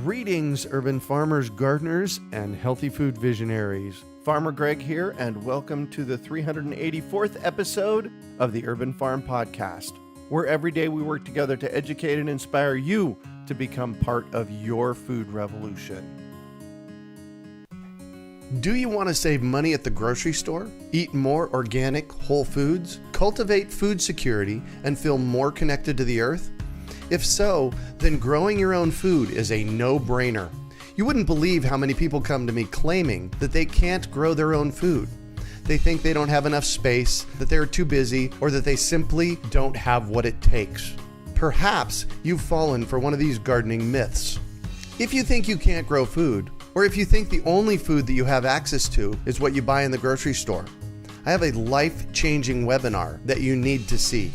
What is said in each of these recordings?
Greetings, urban farmers, gardeners, and healthy food visionaries. Farmer Greg here, and welcome to the 384th episode of the Urban Farm Podcast, where every day we work together to educate and inspire you to become part of your food revolution. Do you want to save money at the grocery store, eat more organic, whole foods, cultivate food security, and feel more connected to the earth? If so, then growing your own food is a no-brainer. You wouldn't believe how many people come to me claiming that they can't grow their own food. They think they don't have enough space, that they're too busy, or that they simply don't have what it takes. Perhaps you've fallen for one of these gardening myths. If you think you can't grow food, or if you think the only food that you have access to is what you buy in the grocery store, I have a life-changing webinar that you need to see.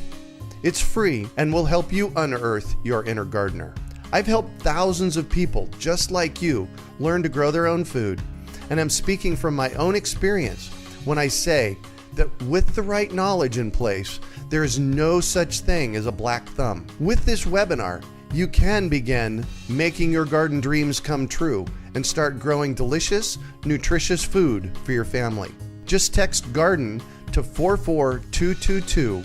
It's free and will help you unearth your inner gardener. I've helped thousands of people just like you learn to grow their own food, and I'm speaking from my own experience when I say that with the right knowledge in place, there is no such thing as a black thumb. With this webinar, you can begin making your garden dreams come true and start growing delicious, nutritious food for your family. Just text GARDEN to 44222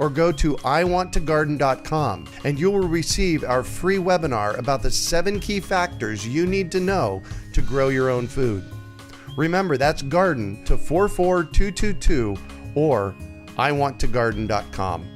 or go to iwanttogarden.com and you will receive our free webinar about the 7 key factors you need to know to grow your own food. Remember, that's GARDEN to 44222 or iwanttogarden.com.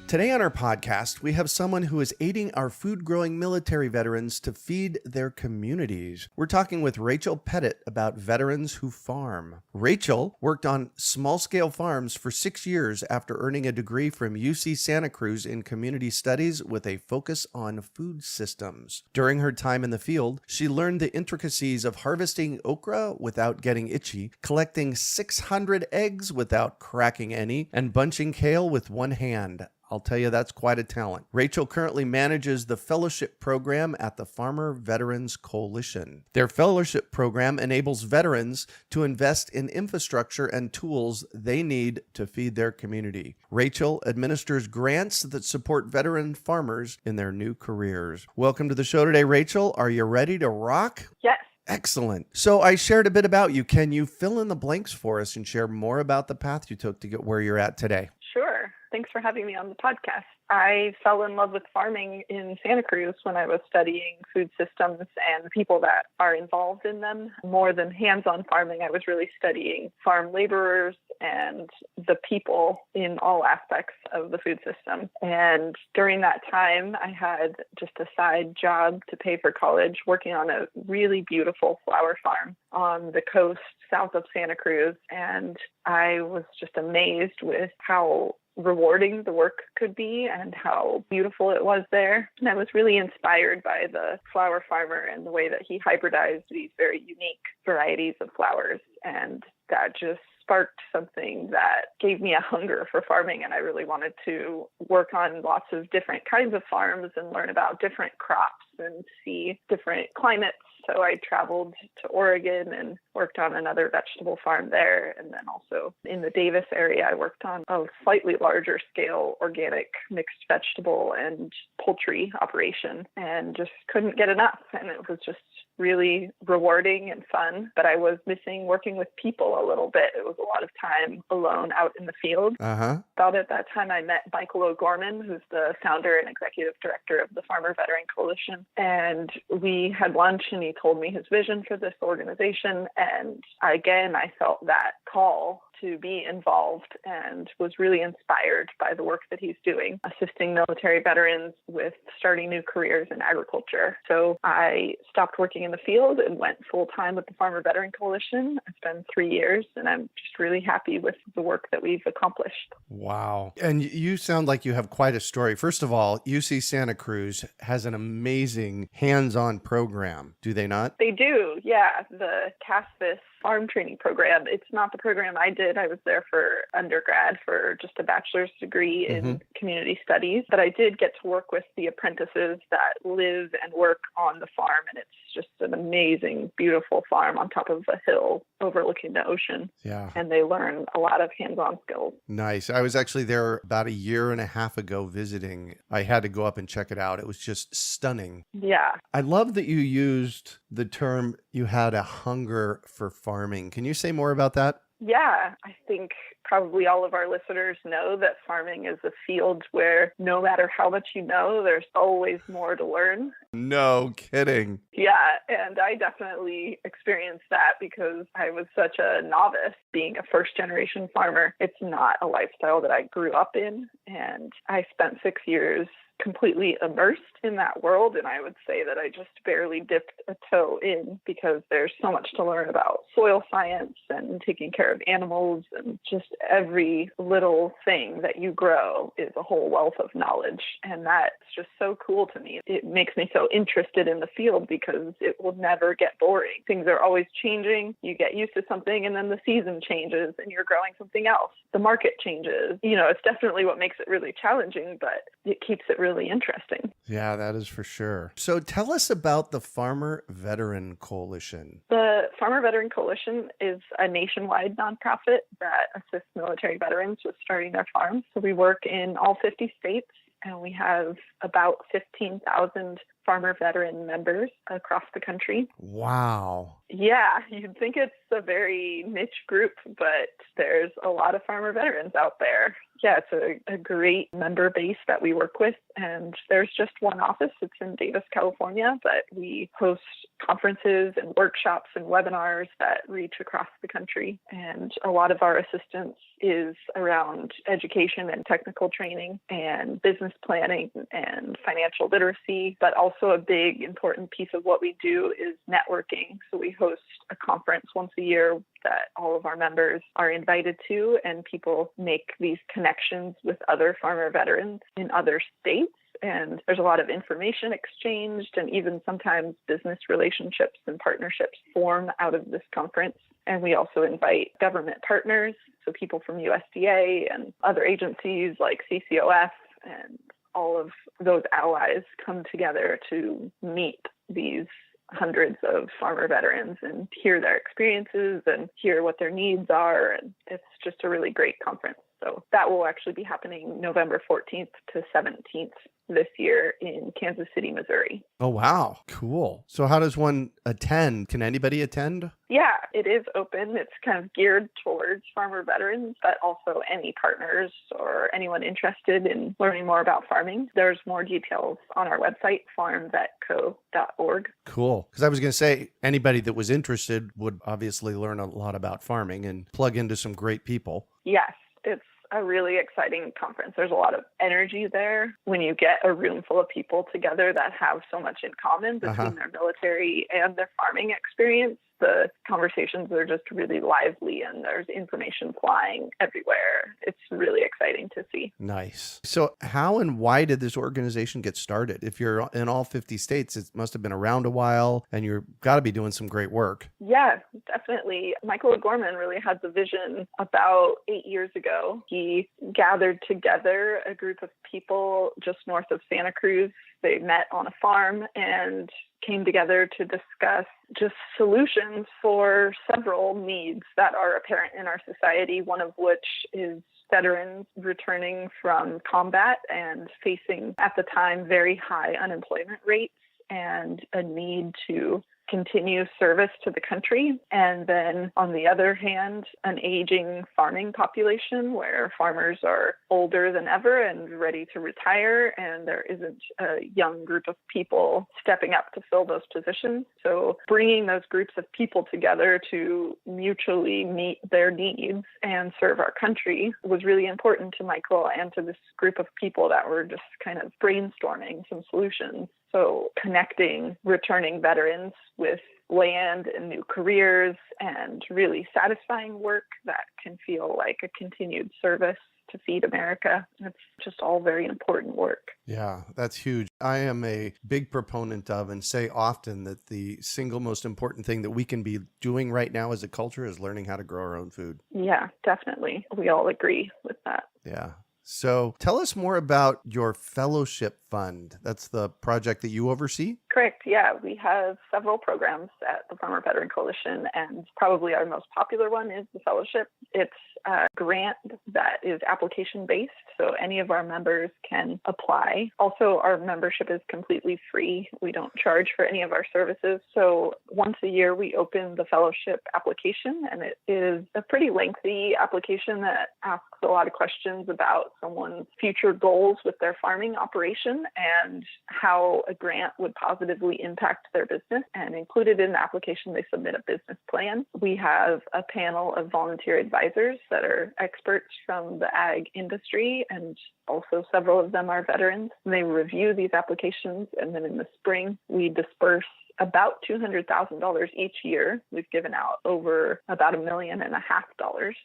Today on our podcast, we have someone who is aiding our food-growing military veterans to feed their communities. We're talking with Rachel Petitt about veterans who farm. Rachel worked on small-scale farms for 6 years after earning a degree from UC Santa Cruz in community studies with a focus on food systems. During her time in the field, she learned the intricacies of harvesting okra without getting itchy, collecting 600 eggs without cracking any, and bunching kale with one hand. I'll tell you, that's quite a talent. Rachel currently manages the fellowship program at the Farmer Veterans Coalition. Their fellowship program enables veterans to invest in infrastructure and tools they need to feed their community. Rachel administers grants that support veteran farmers in their new careers. Welcome to the show today, Rachel. Are you ready to rock? Yes. Excellent. So I shared a bit about you. Can you fill in the blanks for us and share more about the path you took to get where you're at today? Sure. Thanks for having me on the podcast. I fell in love with farming in Santa Cruz when I was studying food systems and the people that are involved in them. More than hands-on farming, I was really studying farm laborers and the people in all aspects of the food system. And during that time, I had just a side job to pay for college, working on a really beautiful flower farm on the coast south of Santa Cruz. And I was just amazed with how rewarding the work could be and how beautiful it was there. And I was really inspired by the flower farmer and the way that he hybridized these very unique varieties of flowers. And that just sparked something that gave me a hunger for farming. And I really wanted to work on lots of different kinds of farms and learn about different crops and see different climates. So I traveled to Oregon and worked on another vegetable farm there. And then also in the Davis area, I worked on a slightly larger scale organic mixed vegetable and poultry operation and just couldn't get enough. And it was just really rewarding and fun, but I was missing working with people a little bit. It was a lot of time alone out in the field. About at that time, I met Michael O'Gorman, who's the founder and executive director of the Farmer Veteran Coalition. And we had lunch and he told me his vision for this organization. And again, I felt that call to be involved and was really inspired by the work that he's doing, assisting military veterans with starting new careers in agriculture. So I stopped working in the field and went full-time with the Farmer Veteran Coalition. It's been 3 years, and I'm just really happy with the work that we've accomplished. Wow. And you sound like you have quite a story. First of all, UC Santa Cruz has an amazing hands-on program, do they not? They do, yeah. The CASPIS farm training program. It's not the program I did graduated. I was there for undergrad for just a bachelor's degree Mm-hmm. in community studies, but I did get to work with the apprentices that live and work on the farm, and it's just an amazing, beautiful farm on top of a hill overlooking the ocean. Yeah. And they learn a lot of hands-on skills. Nice. I was actually there about a year and a half ago visiting. I had to go up and check it out. It was just stunning. Yeah. I love that you used the term you had a hunger for farming. Can you say more about that? Yeah, I think probably all of our listeners know that farming is a field where no matter how much you know, there's always more to learn. No kidding. Yeah, and I definitely experienced that because I was such a novice being a first-generation farmer. It's not a lifestyle that I grew up in, and I spent 6 years completely immersed in that world, and I would say that I just barely dipped a toe in because there's so much to learn about soil science and taking care of animals, and just every little thing that you grow is a whole wealth of knowledge, and that's just so cool to me. It makes me so interested in the field because it will never get boring. Things are always changing. You get used to something and then the season changes and you're growing something else. The market changes. It's definitely what makes it really challenging, but it keeps it really interesting. Yeah, that is for sure. So tell us about the Farmer Veteran Coalition. The Farmer Veteran Coalition is a nationwide nonprofit that assists military veterans with starting their farms. So we work in all 50 states, and we have about 15,000 farmer veteran members across the country. Wow. Yeah, you'd think it's a very niche group, but there's a lot of farmer veterans out there. Yeah, it's a great member base that we work with, and there's just one office. It's in Davis, California, but we host conferences and workshops and webinars that reach across the country, and a lot of our assistance is around education and technical training and business planning and financial literacy, but also a big important piece of what we do is networking. So we host a conference once a year that all of our members are invited to, and people make these connections with other farmer veterans in other states. And there's a lot of information exchanged, and even sometimes business relationships and partnerships form out of this conference. And we also invite government partners, so people from USDA and other agencies like CCOF, and all of those allies come together to meet these hundreds of farmer veterans and hear their experiences and hear what their needs are. And it's just a really great conference. So that will actually be happening November 14th to 17th this year in Kansas City, Missouri. Oh, wow. Cool. So how does one attend? Can anybody attend? Yeah, it is open. It's kind of geared towards farmer veterans, but also any partners or anyone interested in learning more about farming. There's more details on our website, farmvetco.org. Cool. Because I was going to say, anybody that was interested would obviously learn a lot about farming and plug into some great people. Yes, it's a really exciting conference. There's a lot of energy there when you get a room full of people together that have so much in common between their military and their farming experience. The conversations are just really lively, and there's information flying everywhere. It's really exciting to see. Nice. So how and why did this organization get started? If you're in all 50 states, it must have been around a while, and you've got to be doing some great work. Yeah, definitely. Michael O'Gorman really had the vision about 8 years ago. He gathered together a group of people just north of Santa Cruz. They met on a farm and came together to discuss just solutions for several needs that are apparent in our society, one of which is veterans returning from combat and facing, at the time, very high unemployment rates and a need to continue service to the country. And then on the other hand, an aging farming population where farmers are older than ever and ready to retire, and there isn't a young group of people stepping up to fill those positions. So bringing those groups of people together to mutually meet their needs and serve our country was really important to Michael and to this group of people that were just kind of brainstorming some solutions. So connecting returning veterans with land and new careers and really satisfying work that can feel like a continued service to feed America. It's just all very important work. Yeah, that's huge. I am a big proponent of and say often that the single most important thing that we can be doing right now as a culture is learning how to grow our own food. Yeah, definitely. We all agree with that. Yeah. So tell us more about your fellowship fund. That's the project that you oversee? Correct. Yeah, we have several programs at the Farmer Veteran Coalition, and probably our most popular one is the fellowship. It's a grant that is application-based, so any of our members can apply. Also, our membership is completely free. We don't charge for any of our services. So once a year, we open the fellowship application, and it is a pretty lengthy application that asks a lot of questions about someone's future goals with their farming operation and how a grant would positively impact their business. And included in the application, they submit a business plan. We have a panel of volunteer advisors that are experts from the ag industry, and also several of them are veterans. They review these applications, and then in the spring, we disperse about $200,000 each year. We've given out over about $1.5 million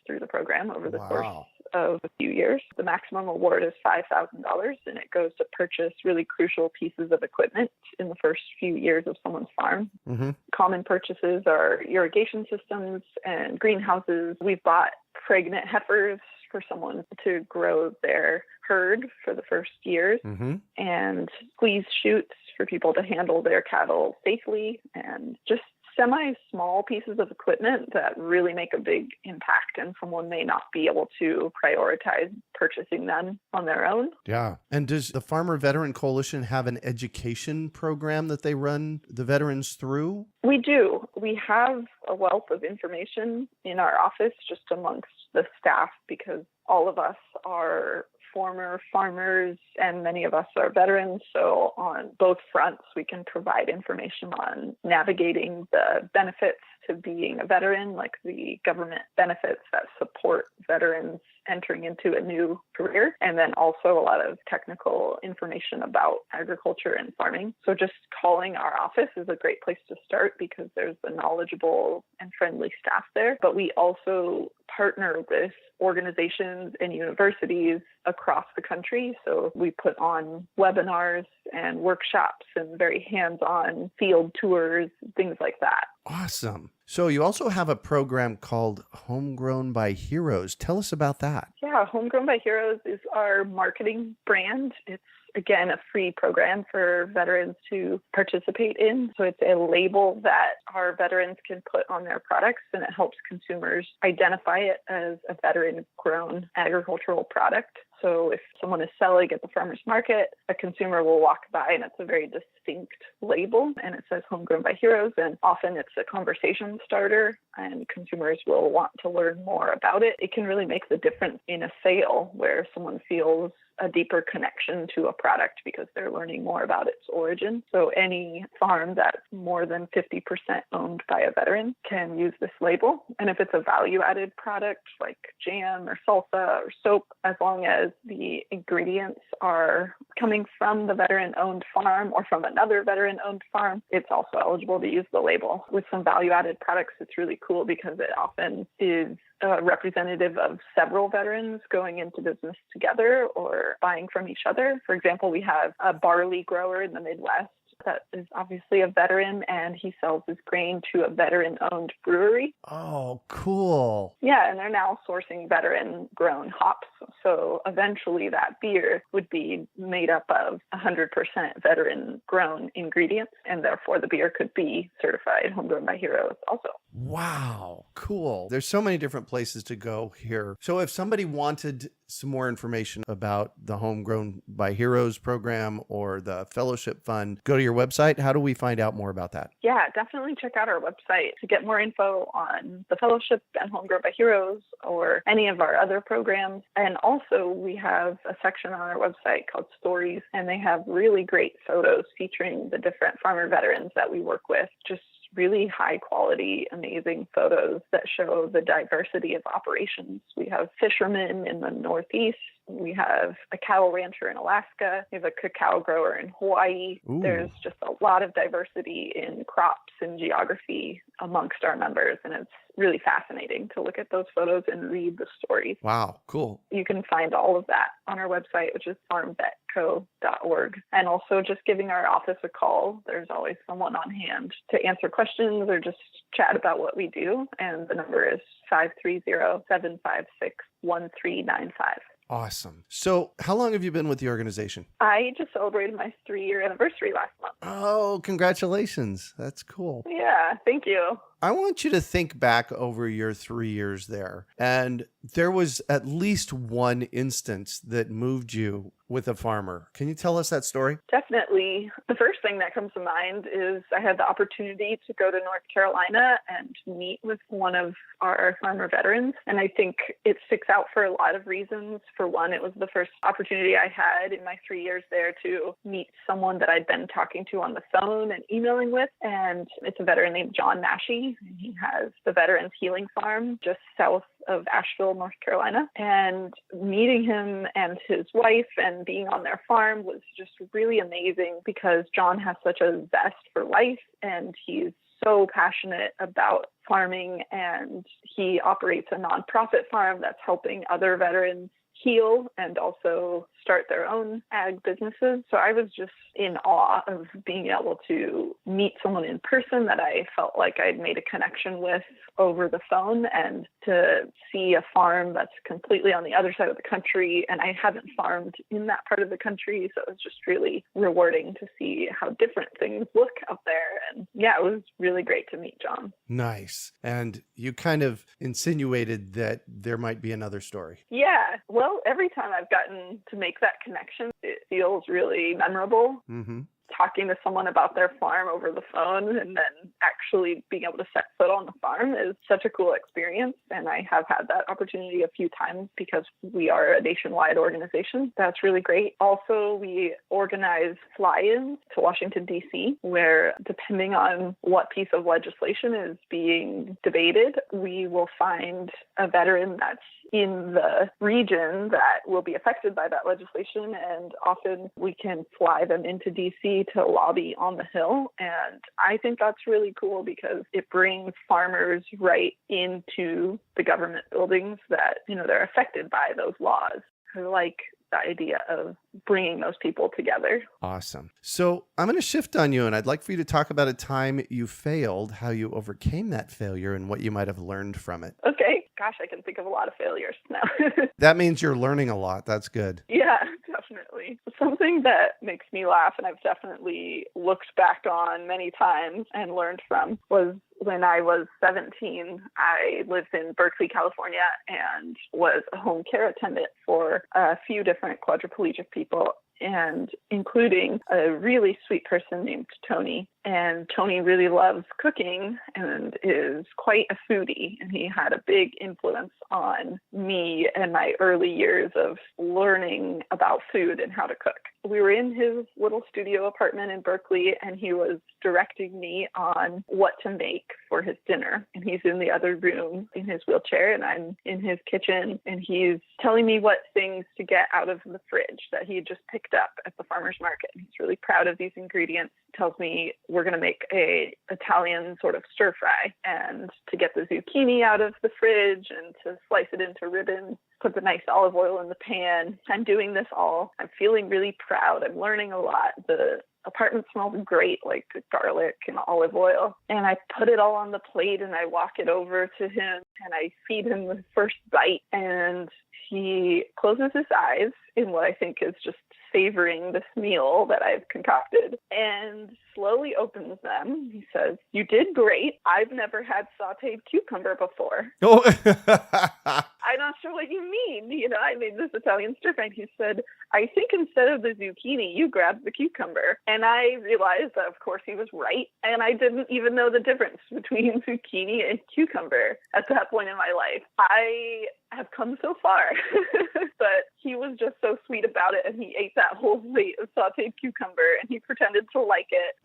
through the program over the course of a few years. The maximum award is $5,000, and it goes to purchase really crucial pieces of equipment in the first few years of someone's farm. Mm-hmm. Common purchases are irrigation systems and greenhouses. We've bought pregnant heifers for someone to grow their herd for the first years, and squeeze chutes for people to handle their cattle safely, and just semi-small pieces of equipment that really make a big impact, and someone may not be able to prioritize purchasing them on their own. Yeah. And does the Farmer Veteran Coalition have an education program that they run the veterans through? We do. We have a wealth of information in our office just amongst the staff, because all of us are former farmers and many of us are veterans. So on both fronts, we can provide information on navigating the benefits to being a veteran, like the government benefits that support veterans entering into a new career, and then also a lot of technical information about agriculture and farming. So just calling our office is a great place to start, because there's a knowledgeable and friendly staff there. But we also partner with organizations and universities across the country. So we put on webinars and workshops and very hands-on field tours, things like that. Awesome. So you also have a program called Homegrown by Heroes. Tell us about that. Yeah, Homegrown by Heroes is our marketing brand. It's, again, a free program for veterans to participate in. So it's a label that our veterans can put on their products, and it helps consumers identify it as a veteran-grown agricultural product. So if someone is selling at the farmer's market, a consumer will walk by and it's a very distinct label and it says Homegrown by Heroes, and often it's a conversation starter and consumers will want to learn more about it. It can really make the difference in a sale where someone feels a deeper connection to a product because they're learning more about its origin. So any farm that's more than 50% owned by a veteran can use this label. And if it's a value-added product like jam or salsa or soap, as long as the ingredients are coming from the veteran-owned farm or from another veteran-owned farm, it's also eligible to use the label. With some value-added products, it's really cool because it often is representative of several veterans going into business together or buying from each other. For example, we have a barley grower in the Midwest that is obviously a veteran, and he sells his grain to a veteran-owned brewery. Oh, cool. Yeah, and they're now sourcing veteran-grown hops. So eventually that beer would be made up of 100% veteran-grown ingredients, and therefore the beer could be certified Homegrown by Heroes also. Wow, cool. There's so many different places to go here. So if somebody wanted some more information about the Homegrown by Heroes program or the fellowship fund, go to your website. How do we find out more about that? Yeah, definitely check out our website to get more info on the fellowship and Homegrown by Heroes or any of our other programs. And also we have a section on our website called Stories, and they have really great photos featuring the different farmer veterans that we work with. Just really high quality, amazing photos that show the diversity of operations. We have fishermen in the Northeast. We have a cattle rancher in Alaska. We have a cacao grower in Hawaii. Ooh. There's just a lot of diversity in crops and geography amongst our members, and it's really fascinating to look at those photos and read the stories. Wow, cool. You can find all of that on our website, which is farmvetco.org. And also just giving our office a call. There's always someone on hand to answer questions or just chat about what we do. And the number is 530-756-1395. Awesome. So how long have you been with the organization? I just celebrated my 3-year anniversary last month. Oh, congratulations. That's cool. Yeah, thank you. I want you to think back over your 3 years there. And there was at least one instance that moved you with a farmer. Can you tell us that story? Definitely. The first thing that comes to mind is I had the opportunity to go to North Carolina and meet with one of our farmer veterans. And I think it sticks out for a lot of reasons. For one, it was the first opportunity I had in my 3 years there to meet someone that I'd been talking to on the phone and emailing with. And it's a veteran named John Mashie. And he has the Veterans Healing Farm just south of Asheville, North Carolina. And meeting him and his wife and being on their farm was just really amazing because John has such a zest for life and he's so passionate about farming, and he operates a nonprofit farm that's helping other veterans heal and also start their own ag businesses. So I was just in awe of being able to meet someone in person that I felt like I'd made a connection with over the phone, and to see a farm that's completely on the other side of the country. And I haven't farmed in that part of the country, so it was just really rewarding to see how different things look out there. And yeah, it was really great to meet John. Nice. And you kind of insinuated that there might be another story. Yeah. Well, every time I've gotten to make that connection, it feels really memorable. Mm-hmm. Talking to someone about their farm over the phone and then actually being able to set foot on the farm is such a cool experience. And I have had that opportunity a few times because we are a nationwide organization. That's really great. Also, we organize fly-ins to Washington, D.C., where depending on what piece of legislation is being debated, we will find a veteran that's in the region that will be affected by that legislation. And often we can fly them into D.C. to lobby on the Hill. And I think that's really cool because it brings farmers right into the government buildings that, they're affected by those laws. I like the idea of bringing those people together. Awesome. So I'm going to shift on you, and I'd like for you to talk about a time you failed, how you overcame that failure, and what you might have learned from it. Okay. Gosh, I can think of a lot of failures now. That means you're learning a lot. That's good. Yeah, definitely. Something that makes me laugh, and I've definitely looked back on many times and learned from, was when I was 17. I lived in Berkeley, California, and was a home care attendant for a few different quadriplegic people, and including a really sweet person named Tony. And Tony really loves cooking and is quite a foodie. And he had a big influence on me and my early years of learning about food and how to cook. We were in his little studio apartment in Berkeley, and he was directing me on what to make for his dinner. And he's in the other room in his wheelchair, and I'm in his kitchen, and he's telling me what things to get out of the fridge that he had just picked up at the farmer's market. And he's really proud of these ingredients. Tells me we're going to make a Italian sort of stir fry, and to get the zucchini out of the fridge and to slice it into ribbons, put the nice olive oil in the pan. I'm doing this all. I'm feeling really proud. I'm learning a lot. The apartment smells great, like garlic and olive oil. And I put it all on the plate and I walk it over to him and I feed him the first bite. And he closes his eyes in what I think is just savoring this meal that I've concocted, and slowly opens them. He says, "You did great. I've never had sauteed cucumber before." Oh. I'm not sure what you mean. I made this Italian stir fry. He said, "I think instead of the zucchini, you grabbed the cucumber." And I realized that, of course, he was right. And I didn't even know the difference between zucchini and cucumber at that point in my life. I have come so far. But he was just so sweet about it, and he ate that whole plate of sauteed cucumber, and he pretended to like it.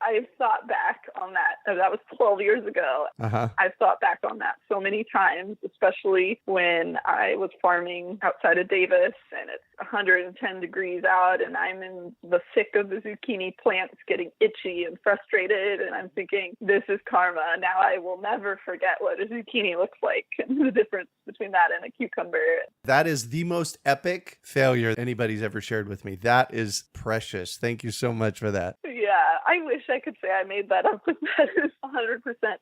I've thought back on that That was 12 years ago. Uh-huh. I've thought back on that so many times, especially when I was farming outside of Davis and it's 110 degrees out and I'm in the thick of the zucchini plants getting itchy and frustrated. And I'm thinking, this is karma. Now I will never forget what a zucchini looks like and the difference between that and a cucumber. That is the most epic failure anybody's ever shared with me. That is precious. Thank you so much for that. Yeah, I wish I could say I made that up, but that is 100%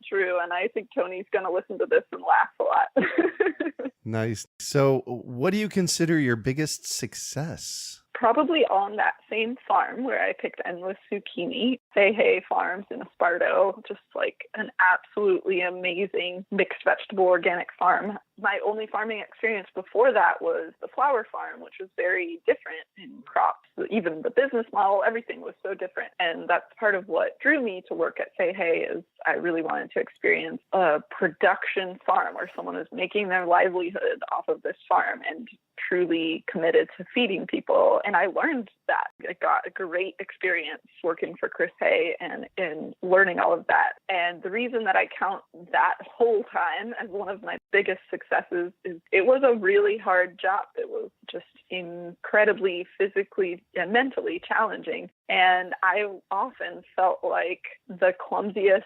true. And I think Tony's going to listen to this and laugh a lot. Nice. So what do you consider your biggest success? Probably on that same farm where I picked endless zucchini, Hey Farms in Esparto, just like an absolutely amazing mixed vegetable organic farm. My only farming experience before that was the flower farm, which was very different in crops. Even the business model, everything was so different. And that's part of what drew me to work at Hey is I really wanted to experience a production farm where someone is making their livelihood off of this farm and truly committed to feeding people. And I learned that. I got a great experience working for Chris Hay and learning all of that. And the reason that I count that whole time as one of my biggest successes is it was a really hard job. It was just incredibly physically and mentally challenging. And I often felt like the clumsiest,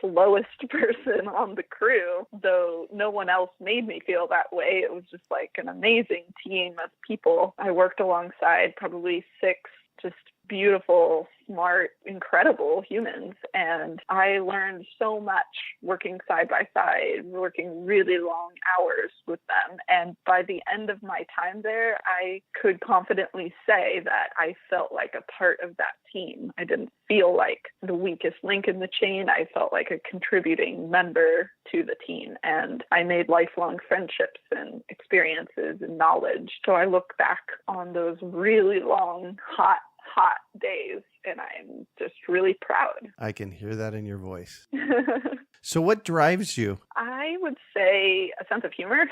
slowest person on the crew, though no one else made me feel that way. It was just like an amazing team of people I worked alongside, probably 6 just beautiful, smart, incredible humans. And I learned so much working side by side, working really long hours with them. And by the end of my time there, I could confidently say that I felt like a part of that team. I didn't feel like the weakest link in the chain. I felt like a contributing member to the team. And I made lifelong friendships and experiences and knowledge. So I look back on those really long, hot days, and I'm just really proud. I can hear that in your voice. So what drives you? I would say a sense of humor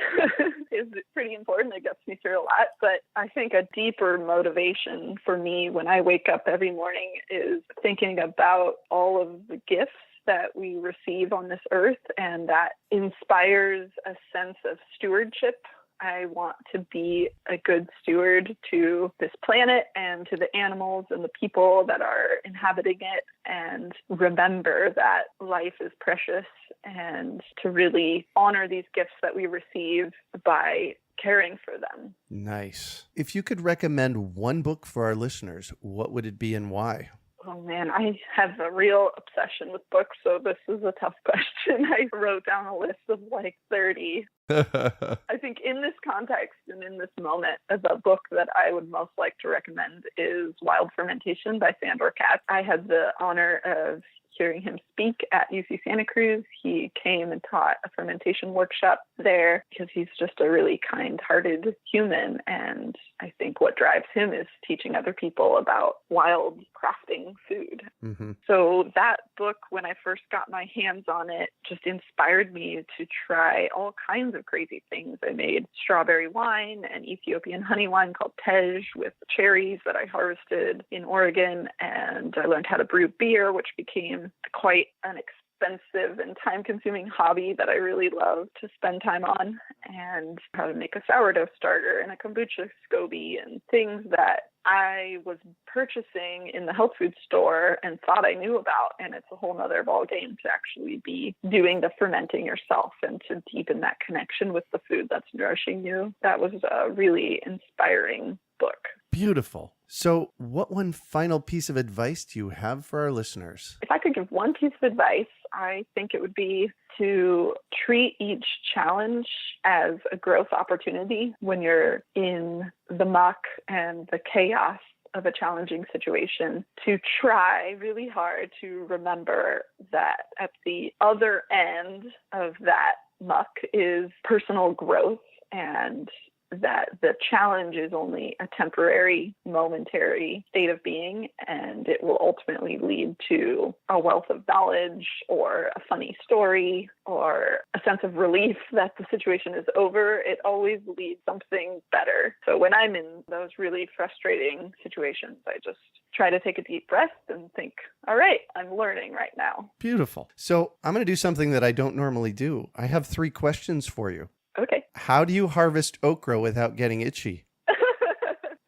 is pretty important. It gets me through a lot. But I think a deeper motivation for me when I wake up every morning is thinking about all of the gifts that we receive on this earth, and that inspires a sense of stewardship. I want to be a good steward to this planet and to the animals and the people that are inhabiting it, and remember that life is precious, and to really honor these gifts that we receive by caring for them. Nice. If you could recommend one book for our listeners, what would it be and why? Oh man, I have a real obsession with books, so this is a tough question. I wrote down a list of like 30. I think in this context and in this moment, the book that I would most like to recommend is Wild Fermentation by Sandor Katz. I had the honor of hearing him speak at UC Santa Cruz. He came and taught a fermentation workshop there because he's just a really kind-hearted human. And I think what drives him is teaching other people about wild crafting food. Mm-hmm. So that book, when I first got my hands on it, just inspired me to try all kinds of crazy things. I made strawberry wine and Ethiopian honey wine called Tej with cherries that I harvested in Oregon. And I learned how to brew beer, which became quite an expensive and time-consuming hobby that I really love to spend time on, and how to make a sourdough starter and a kombucha SCOBY, and things that I was purchasing in the health food store and thought I knew about. And it's a whole nother ballgame to actually be doing the fermenting yourself and to deepen that connection with the food that's nourishing you. That was a really inspiring book. Beautiful. So what one final piece of advice do you have for our listeners? If I could give one piece of advice, I think it would be to treat each challenge as a growth opportunity when you're in the muck and the chaos of a challenging situation, to try really hard to remember that at the other end of that muck is personal growth and that the challenge is only a temporary, momentary state of being, and it will ultimately lead to a wealth of knowledge or a funny story or a sense of relief that the situation is over. It always leads something better. So when I'm in those really frustrating situations, I just try to take a deep breath and think, all right, I'm learning right now. Beautiful. So I'm going to do something that I don't normally do. I have 3 questions for you. Okay. How do you harvest okra without getting itchy?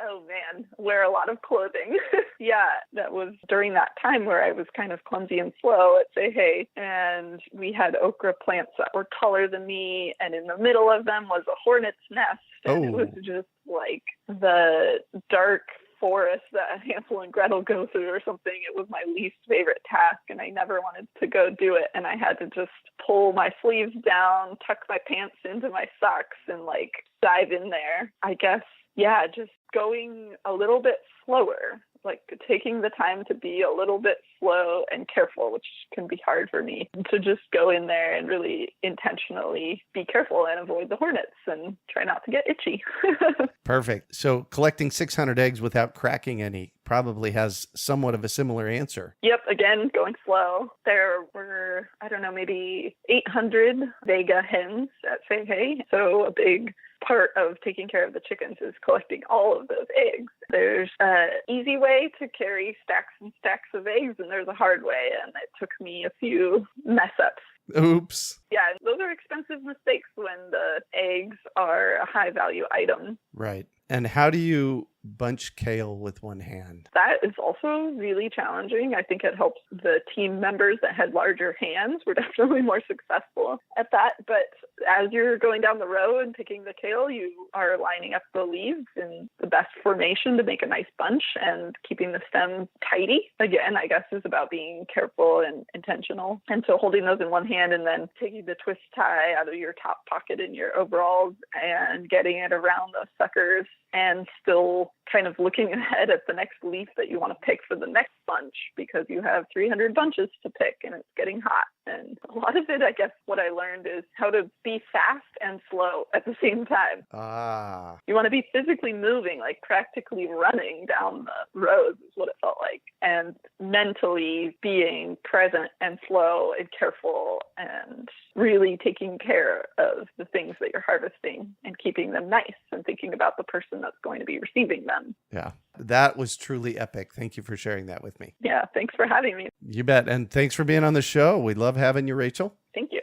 Oh, man. Wear a lot of clothing. Yeah, that was during that time where I was kind of clumsy and slow at say hey. And we had okra plants that were taller than me. And in the middle of them was a hornet's nest. And It was just like the dark forest that Hansel and Gretel go through or something. It was my least favorite task, and I never wanted to go do it. And I had to just pull my sleeves down, tuck my pants into my socks, and like dive in there. I guess, yeah, just going a little bit slower, like taking the time to be a little bit slow and careful, which can be hard for me, to just go in there and really intentionally be careful and avoid the hornets and try not to get itchy. Perfect. So collecting 600 eggs without cracking any probably has somewhat of a similar answer. Yep. Again, going slow. There were, I don't know, maybe 800 Vega hens at Say Hey. So a big part of taking care of the chickens is collecting all of those eggs. There's an easy way to carry stacks and stacks of eggs, and there's a hard way, and it took me a few mess ups. Oops. Yeah, those are expensive mistakes when the eggs are a high value item. Right. And how do you bunch kale with one hand? That is also really challenging. I think it helps the team members that had larger hands were definitely more successful at that. But as you're going down the row and picking the kale, you are lining up the leaves in the best formation to make a nice bunch, and keeping the stems tidy, again, I guess, is about being careful and intentional. And so holding those in one hand and then taking the twist tie out of your top pocket in your overalls and getting it around those suckers, and still kind of looking ahead at the next leaf that you want to pick for the next bunch, because you have 300 bunches to pick and it's getting hot. And a lot of it, I guess, what I learned is how to be fast and slow at the same time. You want to be physically moving, like practically running down the rows is what it felt like, and mentally being present and slow and careful and really taking care of the things that you're harvesting and keeping them nice and thinking about the person that's going to be receiving them. Yeah, that was truly epic. Thank you for sharing that with me. Yeah, thanks for having me. You bet. And thanks for being on the show. We love having you, Rachel. Thank you.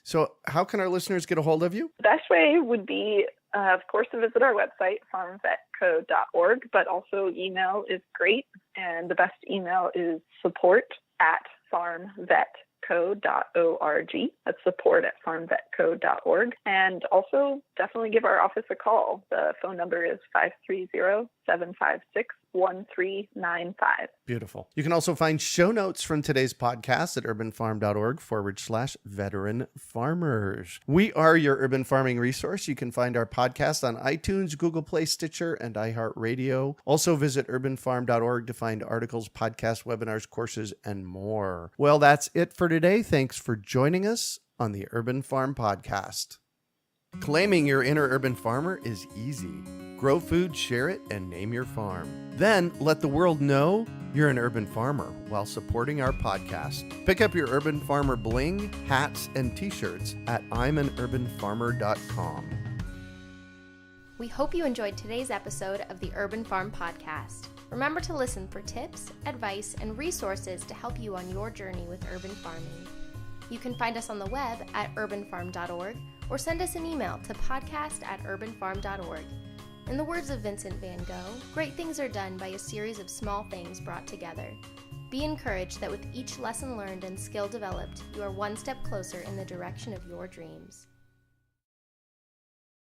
So how can our listeners get a hold of you? The best way would be, of course, to visit our website, farmvetco.org, but also email is great. And the best email is support@farmvetco.org. That's support@farmvetco.org. And also definitely give our office a call. The phone number is 530-756-1395. Beautiful. You can also find show notes from today's podcast at urbanfarm.org/veteran farmers. We are your urban farming resource. You can find our podcast on iTunes, Google Play, Stitcher, and iHeartRadio. Also visit urbanfarm.org to find articles, podcasts, webinars, courses, and more. Well, that's it for today. Thanks for joining us on the Urban Farm Podcast. Claiming your inner urban farmer is easy. Grow food, share it, and name your farm. Then let the world know you're an urban farmer while supporting our podcast. Pick up your Urban Farmer bling, hats, and t-shirts at imanurbanfarmer.com. We hope you enjoyed today's episode of the Urban Farm Podcast. Remember to listen for tips, advice, and resources to help you on your journey with urban farming. You can find us on the web at urbanfarm.org or send us an email to podcast@urbanfarm.org. In the words of Vincent van Gogh, great things are done by a series of small things brought together. Be encouraged that with each lesson learned and skill developed, you are one step closer in the direction of your dreams.